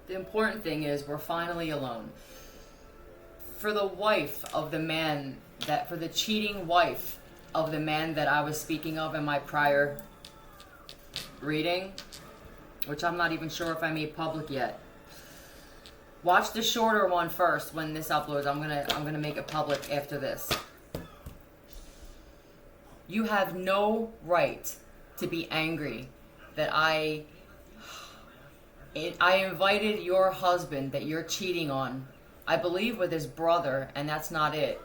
The important thing is we're finally alone. For the wife of the man for the cheating wife of the man that I was speaking of in my prior reading, which I'm not even sure if I made public yet. Watch the shorter one first when this uploads. I'm gonna make it public after this. You have no right to be angry that I invited your husband that you're cheating on, I believe with his brother, and that's not it,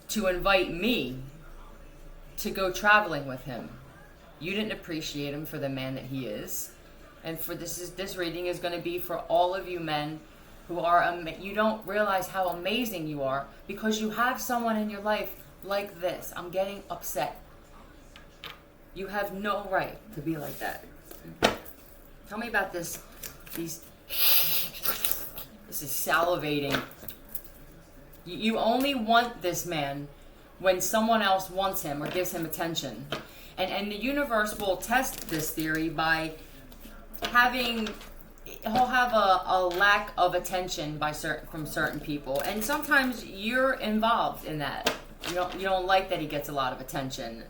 to invite me to go traveling with him. You didn't appreciate him for the man that he is. And for this reading is going to be for all of you men who are, you don't realize how amazing you are because you have someone in your life like this. I'm getting upset. You have no right to be like that. Tell me about this. This is salivating. You only want this man when someone else wants him or gives him attention. And the universe will test this theory by he'll have a lack of attention from certain people. And sometimes you're involved in that. You don't like that he gets a lot of attention.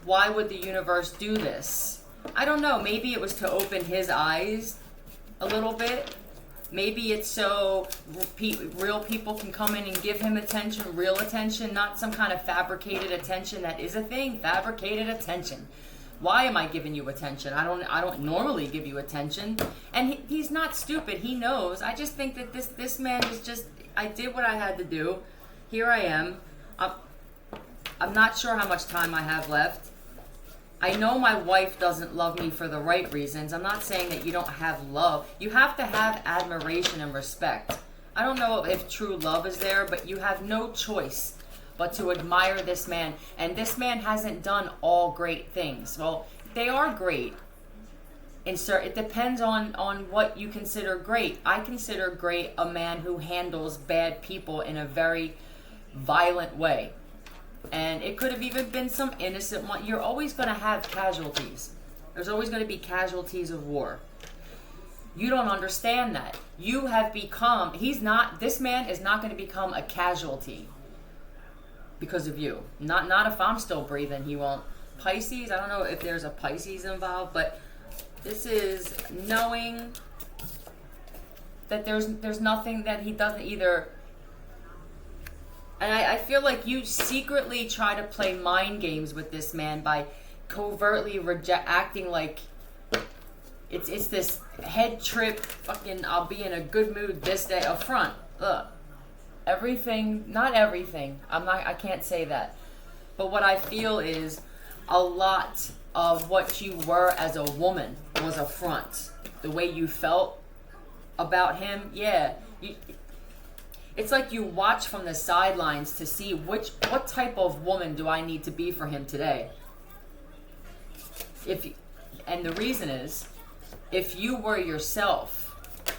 Why would the universe do this? I don't know. Maybe it was to open his eyes a little bit. Maybe it's so real people can come in and give him attention, real attention, not some kind of fabricated attention that is a thing. Fabricated attention. Why am I giving you attention? I don't normally give you attention. And he's not stupid. He knows. I just think that this man is just, I did what I had to do. Here I am. I'm not sure how much time I have left. I know my wife doesn't love me for the right reasons. I'm not saying that you don't have love. You have to have admiration and respect. I don't know if true love is there, but you have no choice but to admire this man. And this man hasn't done all great things. Well, they are great. It depends on what you consider great. I consider great a man who handles bad people in a very violent way. And it could have even been some innocent one. You're always going to have casualties. There's always going to be casualties of war. You don't understand that. You have become, this man is not going to become a casualty because of you. Not if I'm still breathing, he won't. Pisces, I don't know if there's a Pisces involved, but this is knowing that there's nothing that he doesn't either. And I feel like you secretly try to play mind games with this man by covertly acting like it's this head trip, fucking I'll be in a good mood this day, a front. Ugh. Everything, not everything. I can't say that. But what I feel is a lot of what you were as a woman was a front. The way you felt about him, yeah. It's like you watch from the sidelines to see what type of woman do I need to be for him today. And the reason is, if you were yourself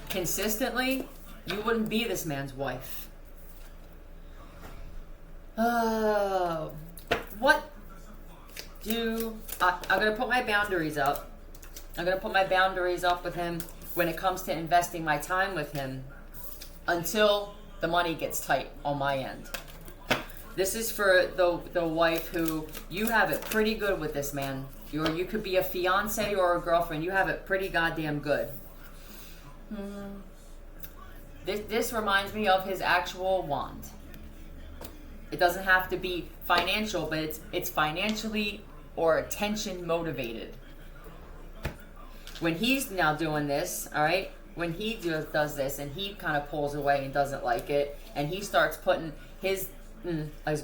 consistently, you wouldn't be this man's wife. I'm going to put my boundaries up. I'm going to put my boundaries up with him when it comes to investing my time with him until the money gets tight on my end. This is for the wife who, you have it pretty good with this man. You could be a fiance or a girlfriend. You have it pretty goddamn good. This reminds me of his actual wand. It doesn't have to be financial, but it's financially or attention motivated. When he's now doing this, all right, when he does this and he kind of pulls away and doesn't like it, and he starts putting his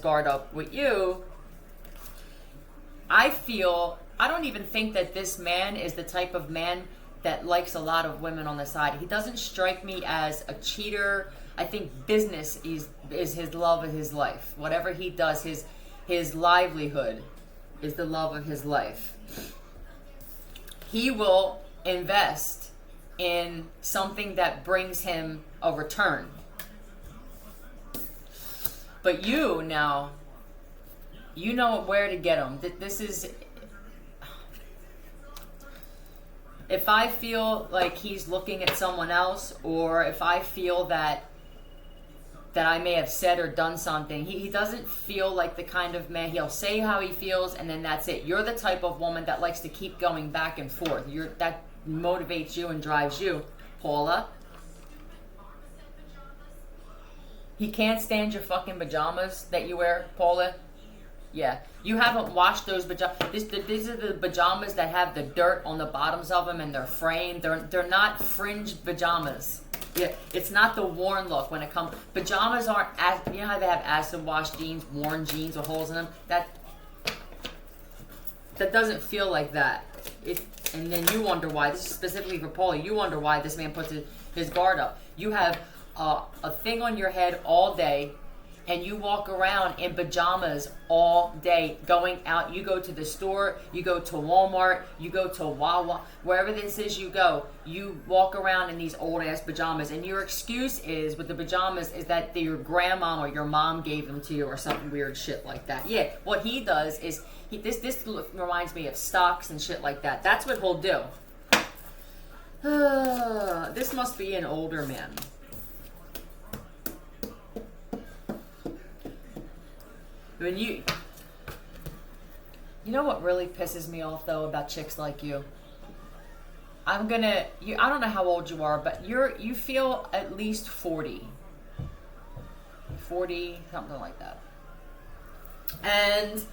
guard up with you, I don't even think that this man is the type of man that likes a lot of women on the side. He doesn't strike me as a cheater. I think business is his love of his life. Whatever he does, his livelihood is the love of his life. He will invest in something that brings him a return. But you now, you know where to get him. This is, if I feel like he's looking at someone else, or if I feel that I may have said or done something, he doesn't feel like the kind of man. He'll say how he feels, and then that's it. You're the type of woman that likes to keep going back and forth. That motivates you and drives you, Paula. He can't stand your fucking pajamas that you wear, Paula. Yeah, you haven't washed those pajamas. These are the pajamas that have the dirt on the bottoms of them, and they're framed. They're not fringed pajamas. Yeah, it's not the worn look when it comes. Pajamas aren't, you know how they have acid wash jeans, worn jeans with holes in them? That doesn't feel like that. And then you wonder why. This is specifically for Paulie. You wonder why this man puts his guard up. You have a thing on your head all day, and you walk around in pajamas all day, going out. You go to the store, you go to Walmart, you go to Wawa, wherever this is you go, you walk around in these old ass pajamas, and your excuse is with the pajamas is that your grandma or your mom gave them to you or something weird shit like that. Yeah, what he does is this reminds me of stocks and shit like that. That's what he'll do. This must be an older man. When you know what really pisses me off though about chicks like you? I don't know how old you are, but you feel at least 40, something like that. And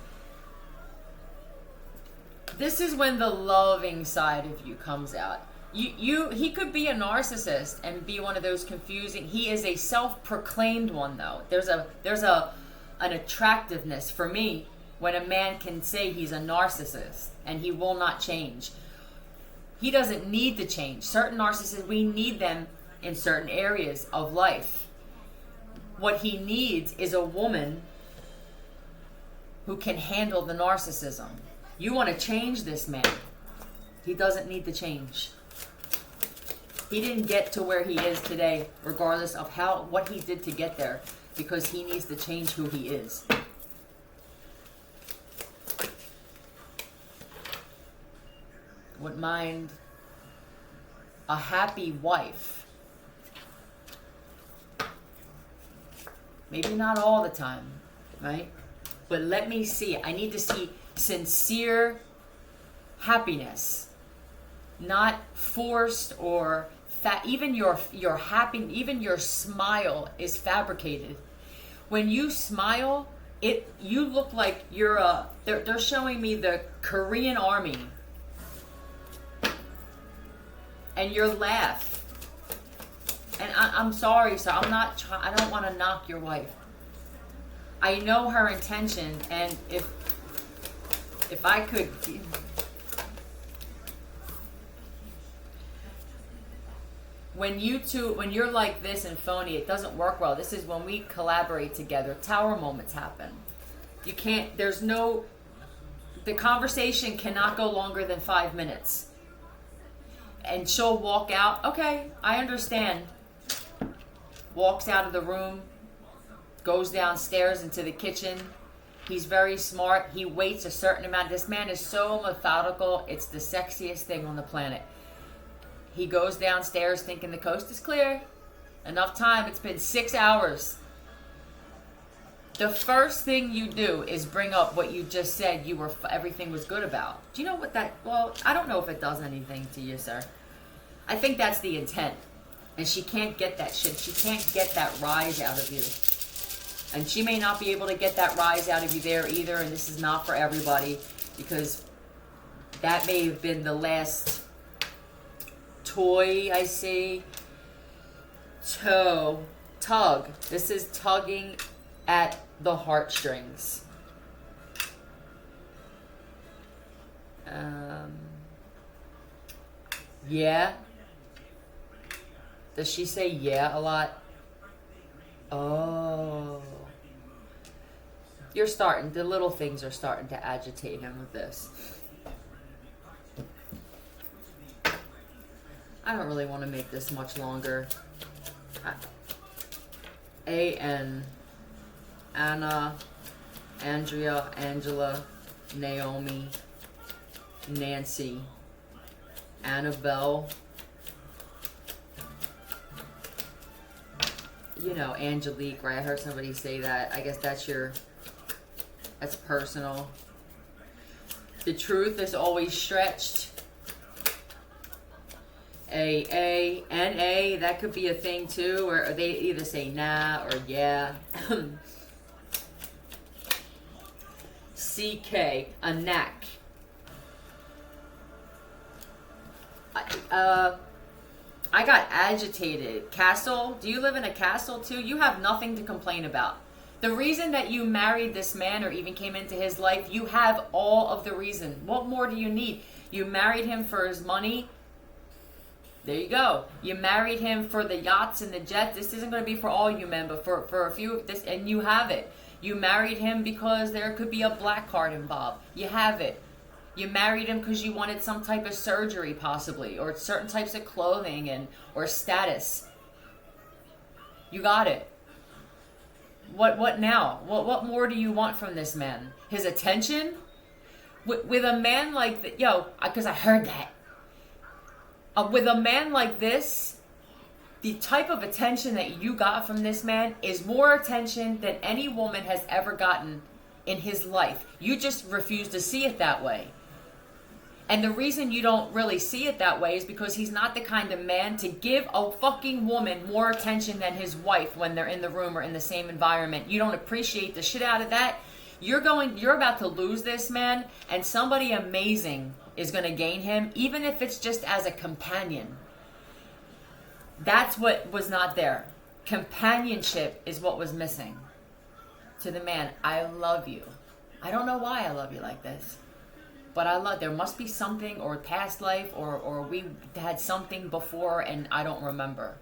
this is when the loving side of you comes out. He could be a narcissist and be one of those confusing. He is a self-proclaimed one though. There's an attractiveness for me when a man can say he's a narcissist and he will not change. He doesn't need to change. Certain narcissists, we need them in certain areas of life. What he needs is a woman who can handle the narcissism. You want to change this man. He doesn't need to change. He didn't get to where he is today, regardless of what he did to get there, because he needs to change who he is. Wouldn't mind a happy wife. Maybe not all the time, right? But let me see. I need to see sincere happiness, not forced or even your happy, even your smile is fabricated. When you smile, you look like you're they're showing me the Korean army, and your laugh. And I'm sorry, sir. I don't want to knock your wife. I know her intention, and if I could. When you're like this and phony, it doesn't work well. This is when we collaborate together. Tower moments happen. The conversation cannot go longer than 5 minutes. And she'll walk out, okay, I understand. Walks out of the room, goes downstairs into the kitchen. He's very smart. He waits a certain amount. This man is so methodical. It's the sexiest thing on the planet. He goes downstairs thinking the coast is clear. Enough time. It's been 6 hours. The first thing you do is bring up what you just said everything was good about. Do you know what well, I don't know if it does anything to you, sir. I think that's the intent. And she can't get that shit. She can't get that rise out of you. And she may not be able to get that rise out of you there either. And this is not for everybody, because that may have been the last toy I see. Tug. This is tugging at the heartstrings. Yeah. Does she say yeah a lot? Oh. The little things are starting to agitate him with this. I don't really want to make this much longer. A-N, Anna, Andrea, Angela, Naomi, Nancy, Annabelle. You know, Angelique, right? I heard somebody say that. I guess that's personal. The truth is always stretched. A, that could be a thing too, or they either say nah or yeah. CK, a knack. I got agitated. Castle, do you live in a castle too? You have nothing to complain about. The reason that you married this man or even came into his life, you have all of the reason. What more do you need? You married him for his money. There you go. You married him for the yachts and the jets. This isn't going to be for all you men, but for a few of this, and you have it. You married him because there could be a black card involved. You have it. You married him because you wanted some type of surgery, possibly, or certain types of clothing or status. You got it. What now? What more do you want from this man? His attention? With a man like because I heard that. With a man like this, the type of attention that you got from this man is more attention than any woman has ever gotten in his life. You just refuse to see it that way. And the reason you don't really see it that way is because he's not the kind of man to give a fucking woman more attention than his wife when they're in the room or in the same environment. You don't appreciate the shit out of that. You're about to lose this man, and somebody amazing is going to gain him, even if it's just as a companion. That's what was not there. Companionship is what was missing. To the man, I love you. I don't know why I love you like this. But there must be something, or past life, or we had something before and I don't remember.